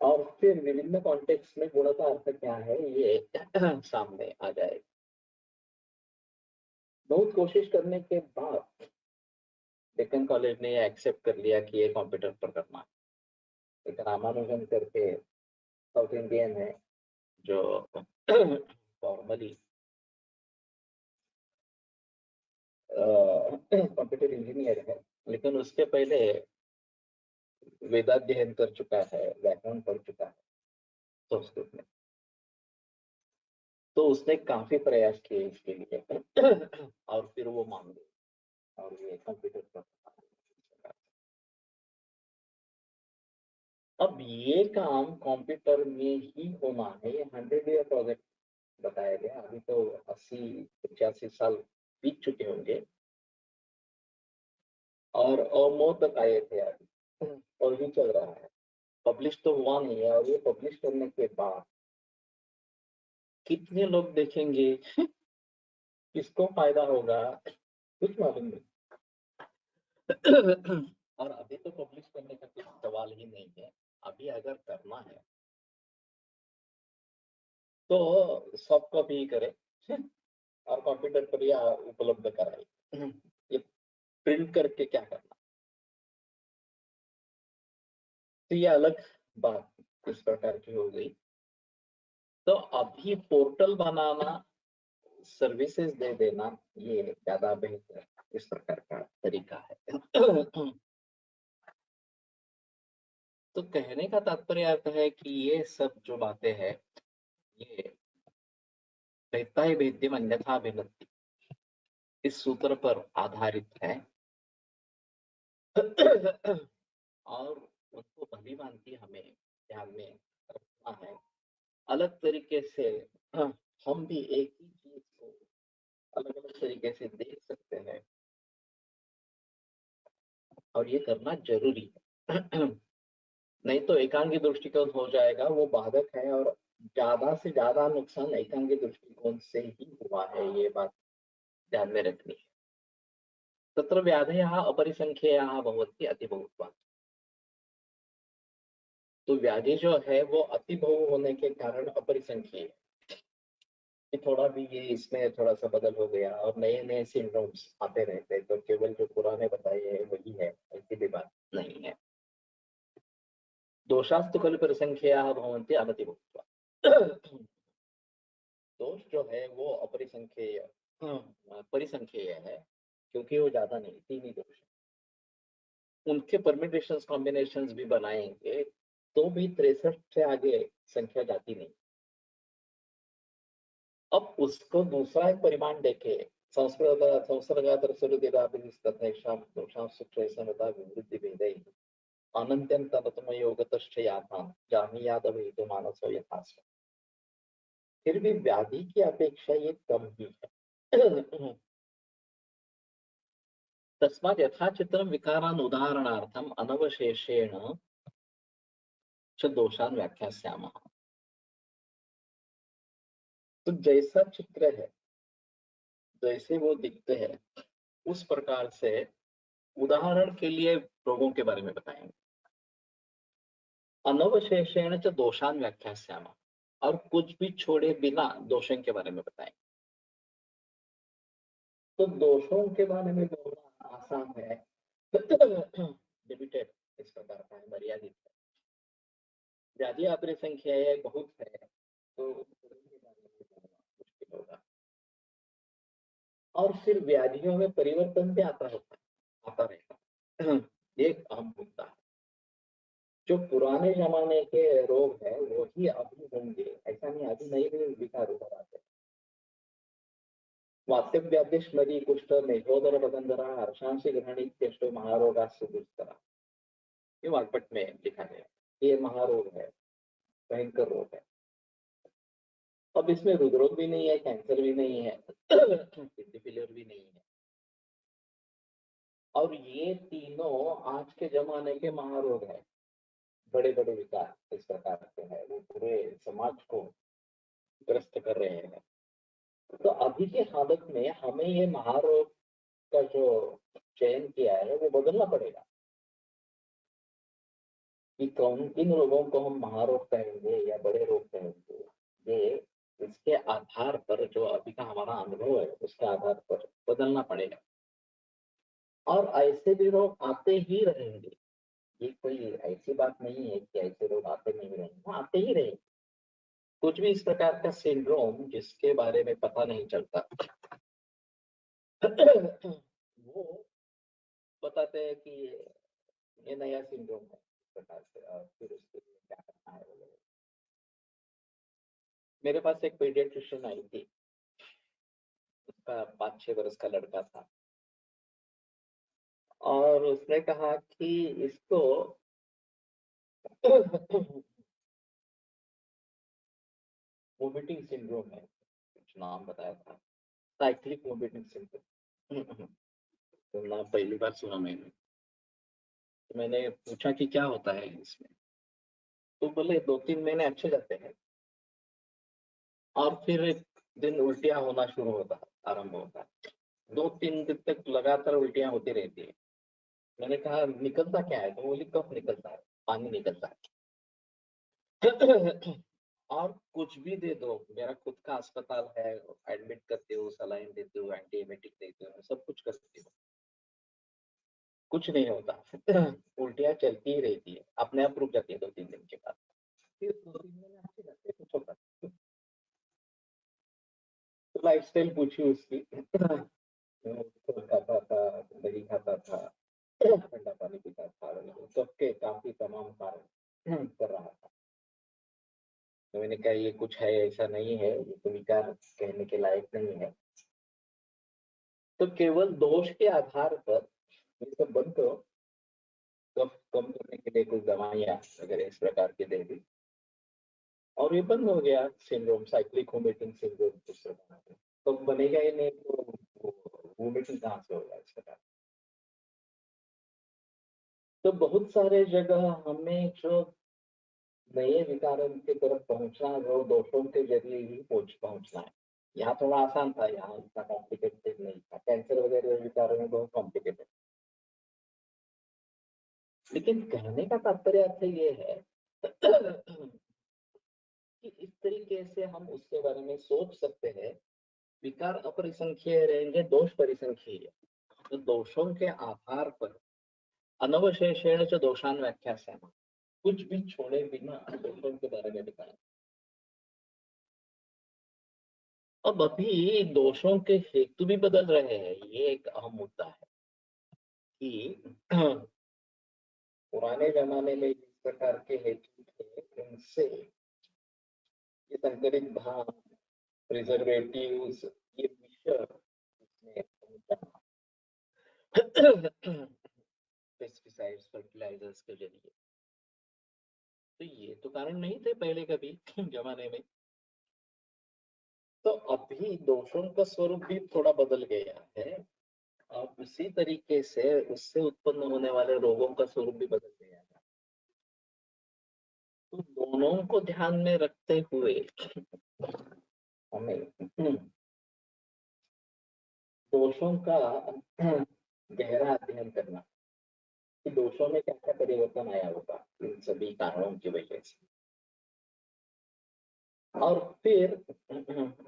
और फिर विभिन्न कॉन्टेक्स्ट में गुण का अर्थ क्या है ये सामने आ जाएगा। बहुत कोशिश करने के बाद डेक्कन कॉलेज ने एक्सेप्ट कर लिया कि ये कंप्यूटर पर करना है। एक रामानुजन करके साउथ इंडियन है जो फॉर्मली कंप्यूटर इंजीनियर है, लेकिन उसके पहले वेदाध्ययन कर चुका है, व्याकरण पढ़ चुका है संस्कृत में। तो उसने काफी प्रयास किए इसके लिए और फिर वो मान गए और ये कंप्यूटर पर। अब ये काम कंप्यूटर में ही होना है, ये 100 ईयर प्रोजेक्ट बताया गया। अभी तो 80-85 साल बीत चुके होंगे और मौत तक आए थे अभी और भी चल रहा है। पब्लिश तो हुआ नहीं है, और ये पब्लिश करने के बाद कितने लोग देखेंगे, किसको फायदा होगा, कुछ मालूम नहीं। और अभी तो पब्लिश करने का कुछ सवाल ही नहीं है। अभी अगर करना है तो सॉफ्ट कॉपी ही करे और कंप्यूटर पर ही उपलब्ध कराए। ये प्रिंट करके क्या करना, तो ये अलग बात इस प्रकार की हो गई। तो अभी पोर्टल बनाना, सर्विसेज दे देना, ये ज्यादा बेहतर इस प्रकार का तरीका है। तो कहने का तात्पर्य आता है कि ये सब जो बातें हैं ये वेत्ता ही वेद्यम अन्यथा भिन्नति इस सूत्र पर आधारित है और उसको भली भांति हमें ध्यान में रखना है। अलग तरीके से हम भी एक ही चीज को अलग अलग तरीके से देख सकते हैं और ये करना जरूरी है। नहीं तो एकांगी दृष्टिकोण हो जाएगा, वो बाधक है और ज्यादा से ज्यादा नुकसान एकांगी दृष्टिकोण से ही हुआ है, ये बात ध्यान में रखनी है। तत्र व्याधयः अपरिसंख्येयाः भवन्ति अतिबहुत्वात्। तो व्याधि जो है वो अति बहु होने के कारण अपरिसंख्यीय है। कि थोड़ा भी ये इसमें थोड़ा सा बदल हो गया और नए नए सिंड्रोम्स आते रहते हैं, तो केवल जो पुराने बताए हैं वही है, ऐसी भी बात नहीं है। दोषास्तु खलु परिसंख्याः भवन्ति अनतिभुक्त्वा। दोष जो है वो अपरिसंख्येय परिसंख्येय है, क्योंकि वो ज्यादा नहीं, तीन ही दोष है। उनके परमिटेशंस कॉम्बिनेशंस भी बनाएंगे तो भी 63 से आगे संख्या जाती नहीं। अब उसको दूसरा एक परिमाण देखे, संस्कृत संसर्गातर सुरदिराभिस्तथैषां दोषां सुक्षयसमता विवृद्धि भेदैः अनन्त्यं तदतमयोगतश्च याथां जानीयादवैतो मानसो यथास्व। फिर भी व्याधि की अपेक्षा ये कम ही है। तस्मात् यथाचित्रं विकारान् उदाहरणार्थम् अनवशेषेण च दोषान् व्याख्यास्यामः। तो जैसा चित्र है, जैसे वो दिखते हैं, उस प्रकार से उदाहरण के लिए रोगों के बारे में बताएंगे। अनवशेषेण च दोषान् व्याख्यास्यामः, और कुछ भी छोड़े बिना दोषों के बारे में बताएंगे। तो दोषों के बारे में बोलना आसान है, लिमिटेड इस प्रकार का है, मर्यादित है। व्याधि अपरिसंख्या है, बहुत है, तो उनके बारे में बोलना मुश्किल होगा। और फिर व्याधियों में परिवर्तन भी आता रहेगा। एक अहम मुद्दा है, जो पुराने जमाने के रोग है वो ही अभी होंगे ऐसा नहीं, अभी नए नए विकार उभर आते हैं। वात्यव्याधि स्मरी कुष्ठ मेघोदर बगंधरा हर्षांशी ग्रहण इत्यष्टो महारोगा सुदुष्करा, ये वाग्भट में लिखा गया। ये महारोग है, भयंकर रोग है। अब इसमें हृदरोग भी नहीं है, कैंसर भी नहीं है, किडनी फेलियर भी नहीं है, और ये तीनों आज के जमाने के महारोग है। बड़े बड़े विकार इस प्रकार के हैं, वो पूरे समाज को ग्रस्त कर रहे हैं। तो अभी के हालत में हमें ये महारोग का जो चयन किया है वो बदलना पड़ेगा, कि कौन किन रोगों को हम महारोग कहेंगे या बड़े रोग कहेंगे। ये इसके आधार पर, जो अभी का हमारा अनुभव है उसके आधार पर बदलना पड़ेगा। और ऐसे भी रोग आते ही रहेंगे, ये कोई ऐसी बात नहीं है कि ऐसे रोग आते नहीं रहेंगे, वो आते ही रहेंगे। कुछ भी इस प्रकार का सिंड्रोम जिसके बारे में पता नहीं चलता, वो बताते हैं कि ये नया सिंड्रोम है इस प्रकार से, और फिर उसके लिए क्या करना है वगैरह। मेरे पास एक पीडियाट्रिशियन आई थी, उसका 5-6 वर्ष का लड़का था, और उसने कहा कि इसको वोमिटिंग सिंड्रोम है, कुछ नाम बताया था, साइक्लिक वोमिटिंग सिंड्रोम। तो नाम पहली बार सुना मैंने। तो मैंने पूछा कि क्या होता है इसमें, तो बोले 2-3 महीने अच्छे जाते हैं और फिर एक दिन उल्टियां होना शुरू होता, आरंभ होता है। 2-3 दिन तक लगातार उल्टियां होती रहती है। मैंने कहा निकलता क्या है, तो बोली कफ निकलता है, पानी निकलता है। और कुछ भी दे दो, मेरा खुद का अस्पताल है, एडमिट करते हो, सलाइन देते हो, एंटीबायोटिक देते हो, सब कुछ करते हो, कुछ नहीं होता। उल्टियां चलती ही रहती है, अपने आप रुक जाती है 2-3 दिन के बाद, फिर 2-3 महीने अच्छे जाते हैं, कुछ होता नहीं। तो लाइफ स्टाइल पूछी उसकी। दूध खाता था, दही खाता था, ठंडा पानी पीता था, सबके काफी तमाम कारण कर रहा था। तो मैंने कहा ये कुछ है, ऐसा नहीं है, ये तो विकार कहने के लायक नहीं है। तो केवल दोष के आधार पर ये सब बंद करो, कफ कम करने के लिए कुछ दवाइयाँ अगर इस प्रकार की दे दी, और ये बंद हो गया सिंड्रोम, साइक्लिक वोमिटिंग सिंड्रोम इस प्रकार का। तो बनेगा ही नहीं, तो वोमिटिंग कहाँ से होगा इस प्रकार। तो बहुत सारे जगह हमें जो नए विकारों की तरफ पहुंचना वो दोषों के जरिए ही पहुंचना है। यहाँ थोड़ा आसान था, यहाँ इतना कॉम्प्लिकेटेड नहीं था। कैंसर वगैरह विकारों में बहुत कॉम्प्लिकेटेड। लेकिन कहने का तात्पर्य अर्थ ये है कि इस तरीके से हम उसके बारे में सोच सकते हैं। विकार अपरिसंख्यीय रहेंगे, दोष परिसंख्यीय। तो दोषों के आधार पर अनवशेषेण च दोषान व्याख्यास्याम, कुछ भी छोड़े बिना दोषों के बारे में बताएं। अब अभी दोषों के हेतु भी बदल रहे हैं, ये एक अहम मुद्दा है कि पुराने जमाने में जिस प्रकार के हेतु थे उनसे ये संकरित भाग, प्रिजर्वेटिव्स, ये विषय पेस्टिसाइड्स, फर्टिलाइजर्स के जरिए, तो ये तो कारण नहीं थे पहले कभी जमाने में। तो अभी दोषों का स्वरूप भी थोड़ा बदल गया है, और उसी तरीके से उससे उत्पन्न होने वाले रोगों का स्वरूप भी बदल गया है। तो दोनों को ध्यान में रखते हुए हमें दोषों का गहरा अध्ययन करना कि दोषों में क्या क्या परिवर्तन आया होगा इन सभी कारणों की वजह से, और फिर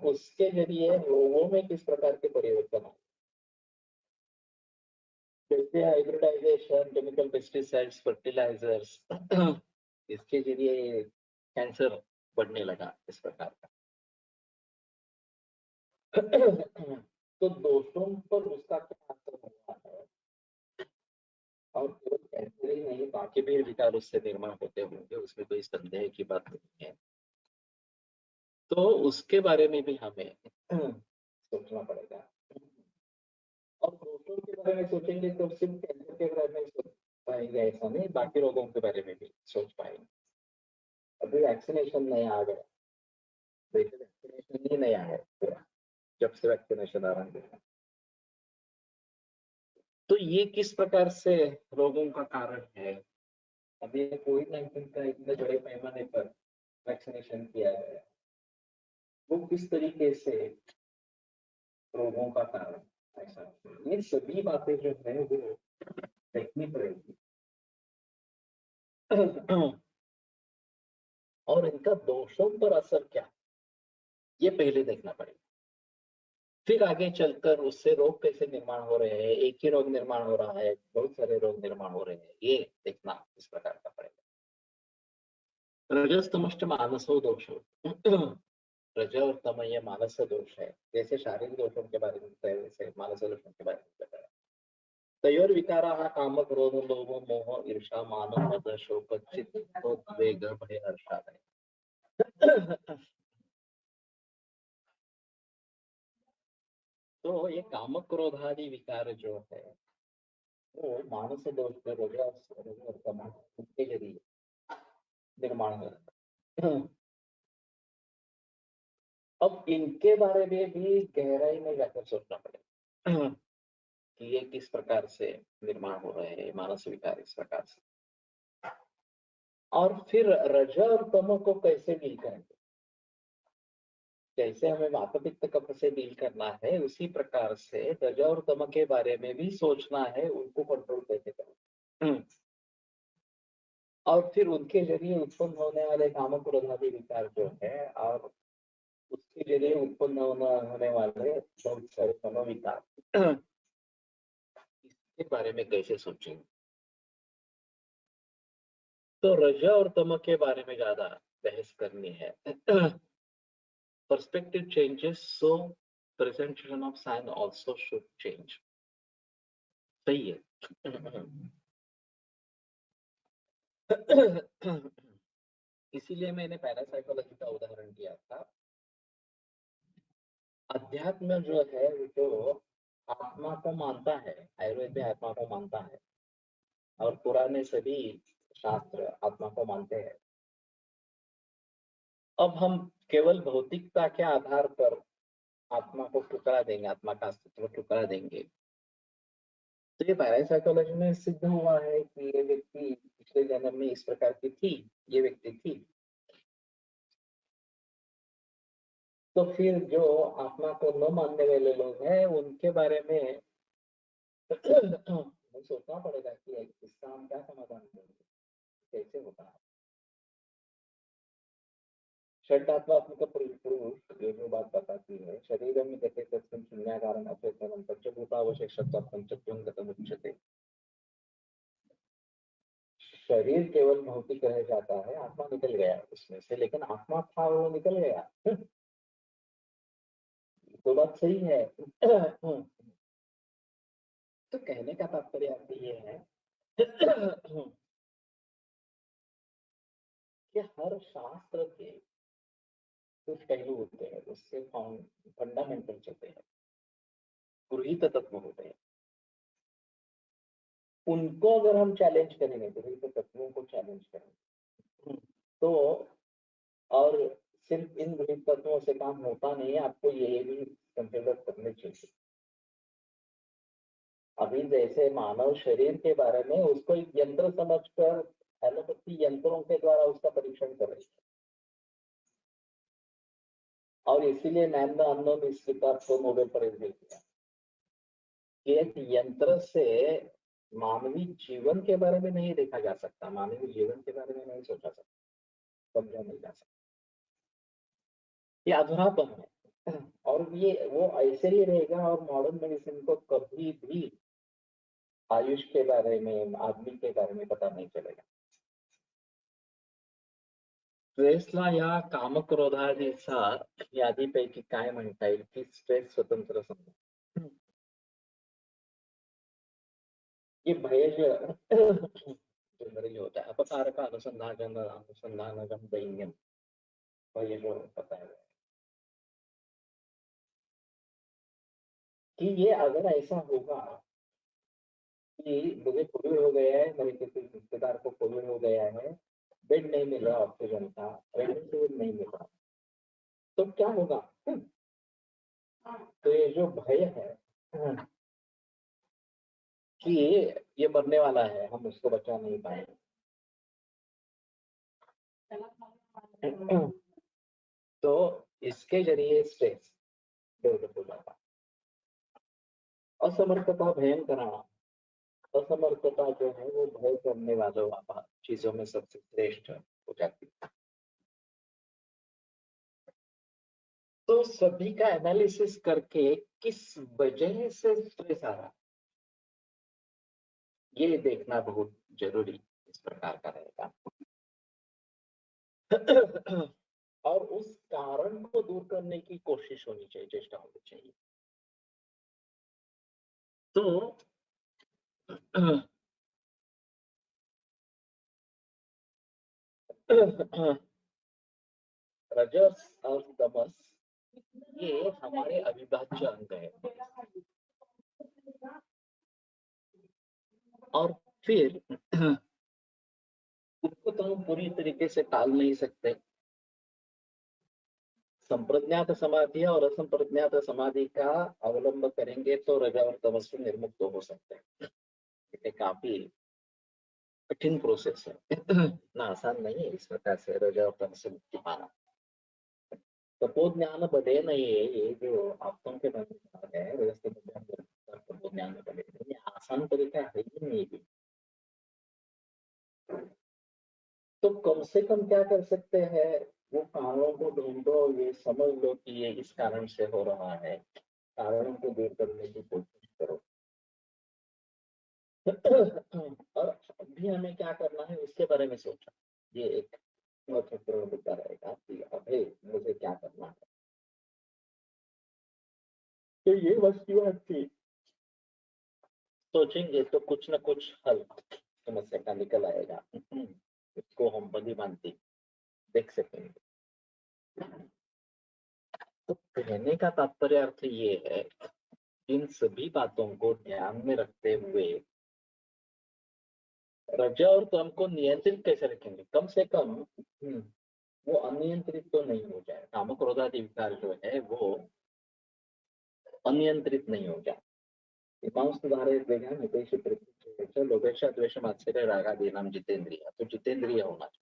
उसके जरिए रोगों में किस प्रकार के परिवर्तन आए। जैसे हाइब्रिडाइजेशन, केमिकल पेस्टिसाइड्स, फर्टिलाइजर्स, इसके जरिए कैंसर बढ़ने लगा इस प्रकार का। तो दोषों पर उसका क्या असर हुआ है, और केवल कैंसर ही नहीं, बाकी भी विकार उससे निर्माण होते होंगे, उसमें कोई संदेह की बात नहीं है। तो उसके बारे में भी हमें सोचना पड़ेगा। और दोषों के बारे में सोचेंगे तो सिर्फ कैंसर के बारे में सोच पाएंगे ऐसा नहीं, बाकी रोगों के बारे में भी सोच पाएंगे। अभी वैक्सीनेशन नया आ गया, देखिए वैक्सीनेशन ही नया है पूरा, जब से वैक्सीनेशन आरंभ हुआ। तो ये किस प्रकार से रोगों का कारण है। अभी कोविड-19 का इतने बड़े पैमाने पर वैक्सीनेशन किया गया, वो किस तरीके से रोगों का कारण, ऐसा ये सभी बातें जो है वो देखनी पड़ेगी। और इनका दोषों पर असर क्या, ये पहले देखना पड़ेगा। फिर आगे चलकर उससे रोग कैसे निर्माण हो रहे हैं, एक ही रोग निर्माण हो रहा है, बहुत सारे रोग निर्माण हो रहे हैं, ये देखना इस प्रकार का पड़ेगा। रजस्तमश्च मानसो दोषो। रज और तम ये मानस दोष है। जैसे शारीरिक दोषों के बारे में बताया, वैसे मानस दोषों के बारे में बताया। तयोर विकाराः काम, क्रोध, लोभ, मोह, ईर्षा, मान, मद, शोक, चित्तोद्वेग, भय, हर्षादय। तो ये काम, क्रोध आदि विकार जो है वो मानस दोष में रज और तम के जरिए निर्माण हो रहा है। अब इनके बारे में भी गहराई में जाकर सोचना पड़ेगा कि ये किस प्रकार से निर्माण हो रहे हैं मानस विकार इस प्रकार से, और फिर रज और तम को कैसे डील करेंगे। जैसे हमें वात पित्त कफ से डील करना है, उसी प्रकार से रज और तम के बारे में भी सोचना है, उनको कंट्रोल कैसे करें। और फिर उनके जरिए उत्पन्न होने वाले काम, क्रोध आदि विकार जो है, और उसके जरिए उत्पन्न होने वाले बहुत सारे मनोविकार, इसके बारे में कैसे सोचेंगे। तो रज और तम के बारे में ज्यादा बहस करनी है। Perspective changes, so presentation of sign also should change। सही है। इसीलिए मैंने पैरासाइकोलॉजी का उदाहरण दिया था। अध्यात्म जो है वो तो आत्मा को मानता है, आयुर्वेद में आत्मा को मानता है, और पुराने सभी शास्त्र आत्मा को मानते हैं। अब हम केवल भौतिकता के आधार पर आत्मा को ठुकरा देंगे, आत्मा का अस्तित्व ठुकरा देंगे। तो ये पैरासाइकोलॉजी में सिद्ध हुआ है कि ये व्यक्ति पिछले जन्म में इस प्रकार की थी, ये व्यक्ति थी, तो फिर जो आत्मा को न मानने वाले लोग हैं उनके बारे में हमें सोचना पड़ेगा कि इसका हम क्या समाधान करेंगे, कैसे होगा। षड्धात्मात्मक पुरुष ये जो बात बताती है, शरीर में गते तस्मिन् शून्याकारं अचेतनं पंचभूतावशेषत्वात् पंचभ्यं गतमुच्यते। शरीर केवल भौतिक रह जाता है, आत्मा निकल गया उसमें से, लेकिन आत्मा था वो निकल गया। तो बात सही है। तो कहने का तात्पर्य आपको ये है कि हर शास्त्र के कुछ पहलू होते हैं, उससे फंडामेंटल चलते हैं, गृहीत तत्व होते हैं। उनको अगर हम चैलेंज करेंगे, गृहीत तत्वों को चैलेंज करेंगे, तो और सिर्फ इन गृहीत तत्वों से काम होता नहीं है, आपको ये भी कंसिडर करने चाहिए। अभी जैसे मानव शरीर के बारे में उसको एक यंत्र समझकर एलोपैथी यंत्रों के द्वारा उसका परीक्षण कर रही है, और इसीलिए मैन द अननोन इस किताब को नोबेल प्राइज मिल गया कि एक यंत्र से मानवीय जीवन के बारे में नहीं देखा जा सकता, मानवीय जीवन के बारे में नहीं सोचा सकता, समझा नहीं जा सकता, ये अधूरापन है। और ये वो ऐसे ही रहेगा, और मॉडर्न मेडिसिन को कभी भी आयुष के बारे में, आदमी के बारे में पता नहीं चलेगा। स्ट्रेसला या कामक्रोधादीचा यादीपैकी काय म्हणता येईल की स्ट्रेस स्वतंत्र समजा, ये भय जनरली होता है, अपकार का अनुसंधान दैन्यम, भय जो पता है कि ये अगर ऐसा होगा कि मुझे कोविड हो गया है, मेरे किसी रिश्तेदार को कोविड हो गया है, बेड नहीं मिल रहा ऑक्सीजन का, रेमडेसिविर नहीं मिल रहा, तो क्या होगा। तो ये जो भय है कि ये मरने वाला है, हम उसको बचा नहीं पाएंगे, तो इसके जरिए स्ट्रेस डेवलप हो जाता है। असमर्थता भयंकर, असमर्थता जो है वो भय करने वालों चीजों में सबसे श्रेष्ठ हो जाती है। तो सभी का एनालिसिस करके किस वजह से स्ट्रेस आ रहा, ये देखना बहुत जरूरी इस प्रकार का रहेगा। और उस कारण को दूर करने की कोशिश होनी चाहिए, चेष्टा होनी चाहिए। तो रजस और तमस ये हमारे अविभाज्य अंग है, और फिर उसको तो हम पूरी तरीके से टाल नहीं सकते। संप्रज्ञात समाधि और असंप्रज्ञात समाधि का अवलंब करेंगे तो रजा और तमस से निर्मुक्त हो सकते हैं। ये काफी कठिन प्रोसेस है ना, आसान नहीं है इस प्रकार से रजा और तमस से मुक्ति पाना। तपोज्ञान बढ़े नहीं है, ये जो आत्मा के बारे में है व्यवस्थित तपोज्ञान बढ़े, ये आसान तरीका है ही नहीं भी। तो कम से कम क्या कर सकते हैं, वो कारणों को ढूंढो, ये समझ लो कि ये इस कारण से हो रहा है, कारणों को दूर करने की कोशिश करो। और अभी हमें क्या करना है उसके बारे में सोचा, ये एक महत्वपूर्ण मुद्दा रहेगा कि अभी मुझे क्या करना है। तो ये वस्तु है, सोचेंगे तो कुछ ना कुछ हल समस्या का निकल आएगा, इसको हम बड़ी मानती देख सकेंगे। तो कहने का तात्पर्य अर्थ ये है, इन सभी बातों को ध्यान में रखते हुए रजा और तम को नियंत्रित कैसे रखेंगे, कम से कम वो अनियंत्रित तो नहीं हो जाए, काम क्रोधादि विकार जो है वो अनियंत्रित नहीं हो जाए। लोभेच्छा द्वेष मात्सर्य रागादि नाम जितेंद्रिय, तो जितेंद्रिय होना चाहिए।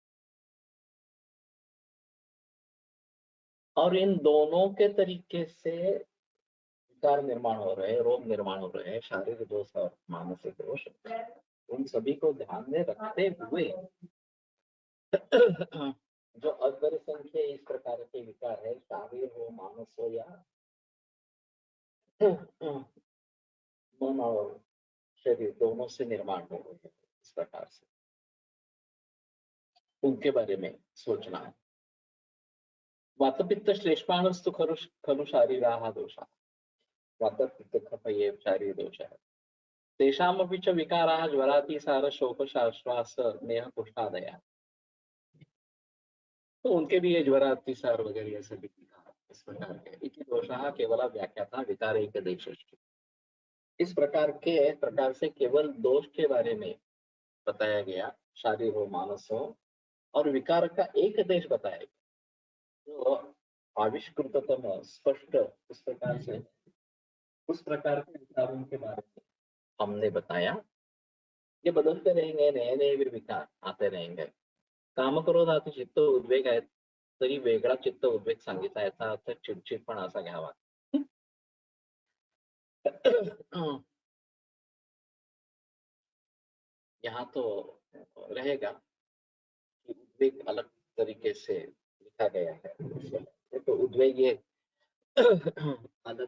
और इन दोनों के तरीके से विकार निर्माण हो रहे हैं, रोग निर्माण हो रहे हैं, शारीरिक दोष और मानसिक दोष, उन सभी को ध्यान में रखते हुए जो अपरिसंख्य इस प्रकार के विकार है, शारीर हो, मानस हो या मन और शरीर दोनों से निर्माण हो रहे हैं, इस प्रकार से उनके बारे में सोचना है। वातपित्त श्लेष्माणस्तु खलु खलु शारीराः दोषाः, वातपित्त कफ ये शारीर दोष है। तेषामपि च विकाराः ज्वरातिसार शोक श्वास स्नेह कुष्ठादया, तो उनके भी ये ज्वर अतिसार वगैरह ये सभी विकार इस प्रकार के इति दोषाः केवल व्याख्याता विकार एक देश। इस प्रकार से केवल दोष के बारे में बताया गया, शारीर हो, मानस हो, और विकार का एक देश बताया गया जो आविष्कृततम स्पष्ट उस प्रकार से उस प्रकार के विकारों के बारे में हमने बताया। ये बदलते रहेंगे, नए नए भी विकार आते रहेंगे। कामक्रोधाती चित्त उद्वेग आहे तरी वेगळा चित्त उद्वेग सांगितला, याचा अर्थ चिडचिडपण असा घ्यावा। यहाँ तो रहेगा कि उद्वेग अलग तरीके से लिखा गया है, तो उद्वेग ये अलग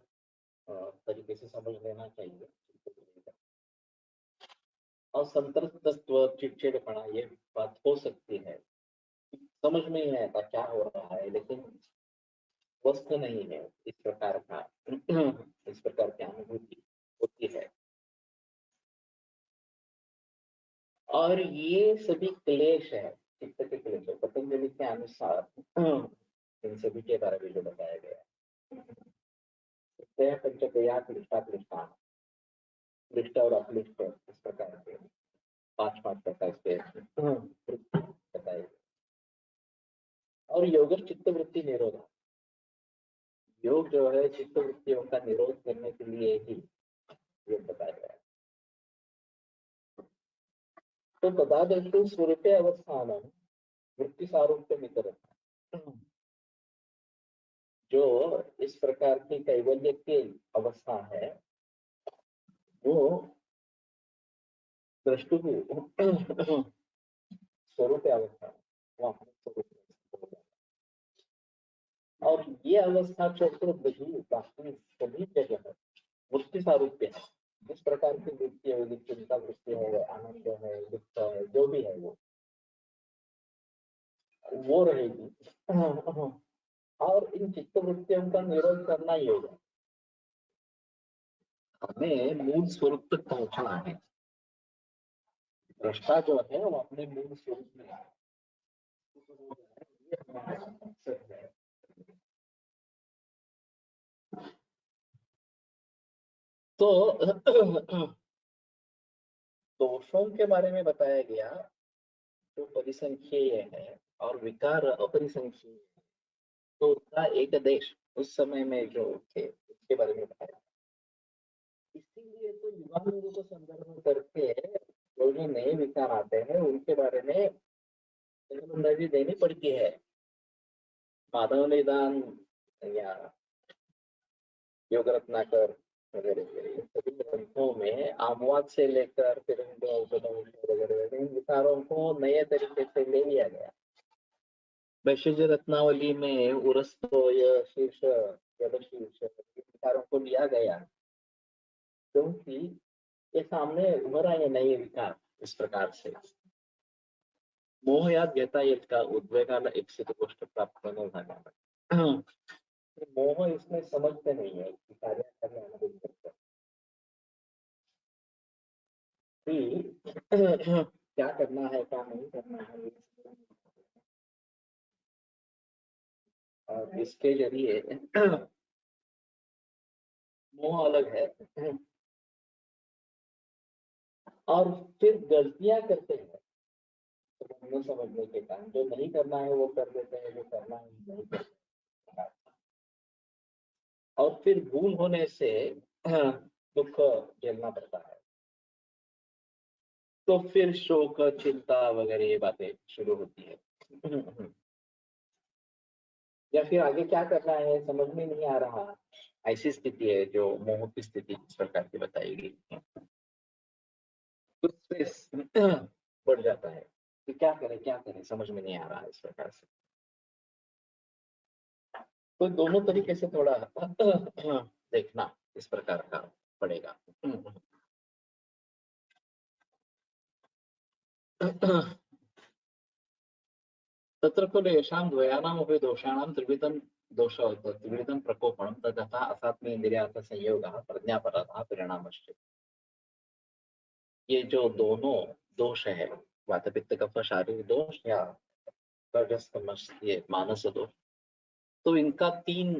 तरीके से समझ लेना चाहिए। और संतृप्तत्व, चिड़चिड़पना, ये बात हो सकती है, समझ में नहीं आता क्या हो रहा है, लेकिन वस्तु नहीं है इस प्रकार का इस प्रकार की अनुभूति होती है। और ये सभी क्लेश है, चित्त के क्लेश है। पतंजलि के अनुसार इन सभी के बारे में जो बताया गया है, पंचक्रिया क्लिष्टा क्लिष्टा, क्लिष्ट और अक्लिष्ट, इस प्रकार के पांच प्रकार के बताए गए। और योग चित्त वृत्ति निरोध, योग जो है चित्त वृत्तियों का निरोध करने के लिए ही योग बताया गया है। तो तदादृष्टि स्वरूपे अवस्थान वृत्ति सारूप्य मित्र, जो इस प्रकार की कैवल्य की अवस्था है वो दृष्टु स्वरूप अवस्था, वो अपने स्वरूप। और ये अवस्था चतुर्दशी बाकी सभी जगह वृत्ति सारूप्य है। जिस प्रकार की वृत्ति है, चिंता वृत्ति है, आनंद है, दुख है, जो भी है वो रहेगी। और इन चित्त वृत्तियों का निरोध करना ही होगा। हमें मूल स्वरूप तक पहुंचना है। दृष्टा जो है वो अपने मूल स्वरूप में है। ये हमारा मकसद है। तो दोषों के बारे में बताया गया जो परिसंख्येय है और विकार अपरिसंख्येय, तो उसका एक देश उस समय में जो थे उसके बारे में बताया। इसीलिए तो युगानुग को संदर्भ करके जो नए विचार आते हैं उनके बारे में दखलंदाजी देनी पड़ती है। माधव निदान या योग रत्नाकर वगैरह सभी ग्रंथों में आमवाद से लेकर फिर वगैरह इन विचारों को नए तरीके से ले लिया गया। वैशेज रत्नावली में उरस्तोय शीर्ष शीर्ष विचारों को लिया गया, क्योंकि ये सामने उभर आए नए विकार इस प्रकार से। मोह याद घेता येत का उद्वेगाला इप्सित गोष्ट प्राप्त न झाल्यावर, मोह इसमें समझते नहीं है कि कार्य करने अनुभव करते कि क्या करना है क्या नहीं करना है। और इसके जरिए मोह अलग है और फिर गलतियां करते हैं तो समझने के कारण जो नहीं करना है वो कर देते हैं, जो करना है नहीं करते हैं। और फिर भूल होने से दुख झेलना पड़ता है, तो फिर शोक चिंता वगैरह ये बातें शुरू होती है। या फिर आगे क्या करना है समझ में नहीं आ रहा, ऐसी स्थिति है जो मोह की स्थिति इस प्रकार की बताई गई है। तो स्ट्रेस बढ़ जाता है कि क्या करें समझ में नहीं आ रहा है इस प्रकार से। तो दोनों तरीके से थोड़ा देखना इस प्रकार का पड़ेगा। तत्र खलु येषां द्वयानामपि दोषाणां त्रिविधं प्रकोपणं तथा असात्मेन्द्रियार्थसंयोगः प्रज्ञापराधः परिणामश्च। ये जो दोनों दोष है, वात पित्त कफ शारीरिक दोष या रजस तमस ये मानस दोष, तो इनका 3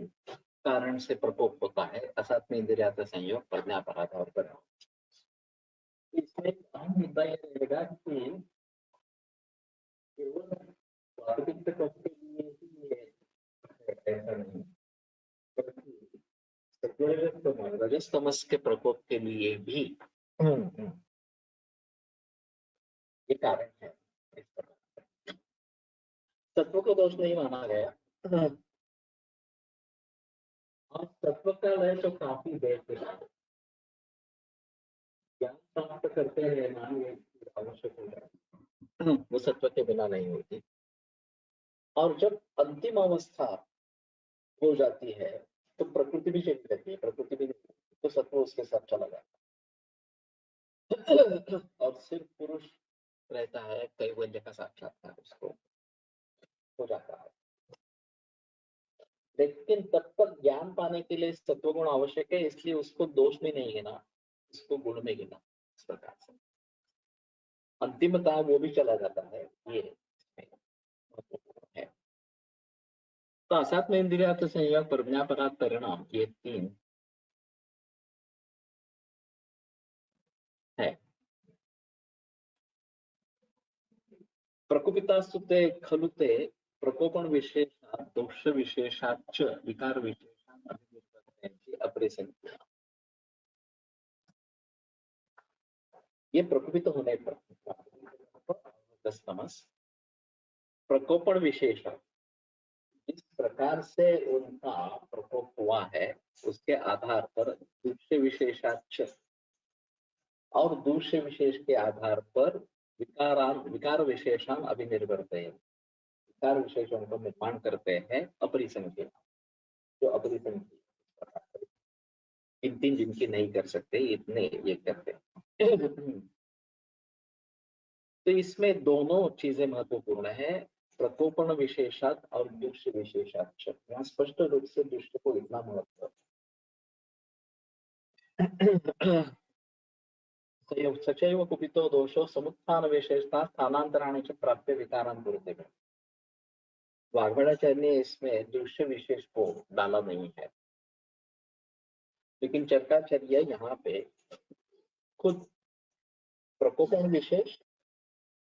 कारण से प्रकोप होता है, असात्म इंद्रियार्थ संयोग, प्रज्ञापराध और परिणाम। इसमें अहम मुद्दा यह रहेगा कि केवल वात पित्त कफ के लिए ही ये ऐसा नहीं, बल्कि रजस तमस के प्रकोप के लिए भी ये कारण है। इस प्रकार तत्व को दोष नहीं माना गया और तत्व का लय तो काफी देर के बाद ज्ञान प्राप्त करते हैं ना, ये आवश्यक हो जाए, वो सत्व के बिना नहीं होती। और जब अंतिम अवस्था हो जाती है तो प्रकृति भी चली जाती है, प्रकृति भी तो सत्व उसके साथ चला जाता है और सिर्फ पुरुष रहता है, कैवल्य का साक्षात्कार उसको हो जाता है। लेकिन तब तक ज्ञान पाने के लिए सत्व गुण आवश्यक है, इसलिए उसको दोष में नहीं गिना, उसको गुण में गिना। इस प्रकार से अंतिमता वो भी चला जाता है, ये है। तो असात्म इंद्रियार्थ संयोग, प्रज्ञापराध, परिणाम, ये 3 है। प्रकुपितास्तुते खलु ते प्रकोपण विशेषात् दोष विशेषाच्च विकार विशेषान् अभिनिर्वर्तयन्ति अपरे संख्या। ये प्रकुपित होने पर तमस प्रकोपण विशेष जिस प्रकार से उनका प्रकोप हुआ है उसके आधार पर दूसरे विशेषाच्च और दूसरे विशेष के आधार पर विकार विशेषण अभिनिर्वर्तयन्ति, विकार विशेषण को निर्माण करते हैं अपरिसंख्य, जो अपरिसंख्य 3 जिनकी नहीं कर सकते इतने ये करते हैं। तो इसमें दोनों चीजें महत्वपूर्ण है, प्रकोपण विशेषात और दुष्ट विशेषात। यहाँ स्पष्ट रूप से दुष्ट को इतना महत्व सचैव कुपितो दोषो समुत्थान विशेषता स्थानांतराणि च प्राप्य विकारान् कुरुते। वाग्भटाचार्य ने इसमें दृश्य विशेष को डाला नहीं है, लेकिन चरकाचार्य यहाँ पे खुद प्रकोपण विशेष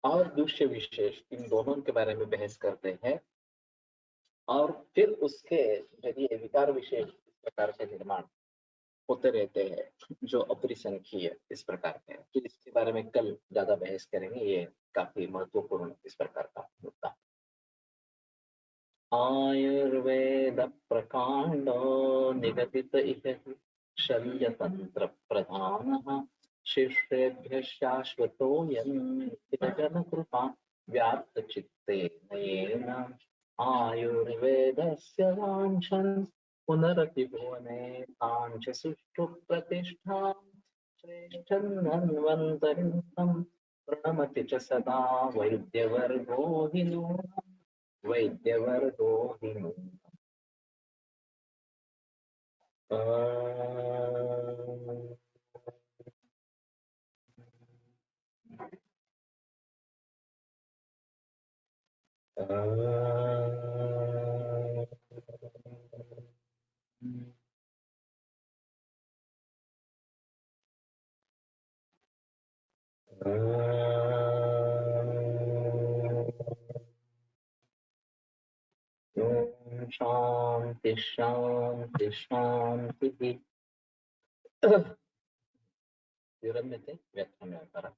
और दृश्य विशेष इन दोनों के बारे में बहस करते हैं और फिर उसके जरिए विकार विशेष इस प्रकार से निर्माण होते रहते हैं जो अपरिसंख्यीय इस प्रकार के हैं। तो इसके बारे में कल ज्यादा बहस करेंगे, ये काफी महत्वपूर्ण इस प्रकार का मुद्दा। आयुर्वेद प्रकांडो निगदित इह शल्यतंत्र प्रधानः शिष्येभ्यः शाश्वतोऽयं जन कृपा व्याप्त चित्ते नयेन आयुर्वेदस्य वाञ्छन् पुनरपि भुवने ताञ्च सुष्ठु प्रतिष्ठां श्रेष्ठन्नन्वन्तरिं प्रणमति च सदा वैद्यवर्गो हि नूनम् वैद्यवर्गो हि नूनम्। शांति शांति शांति। विरम्यते व्याख्यान।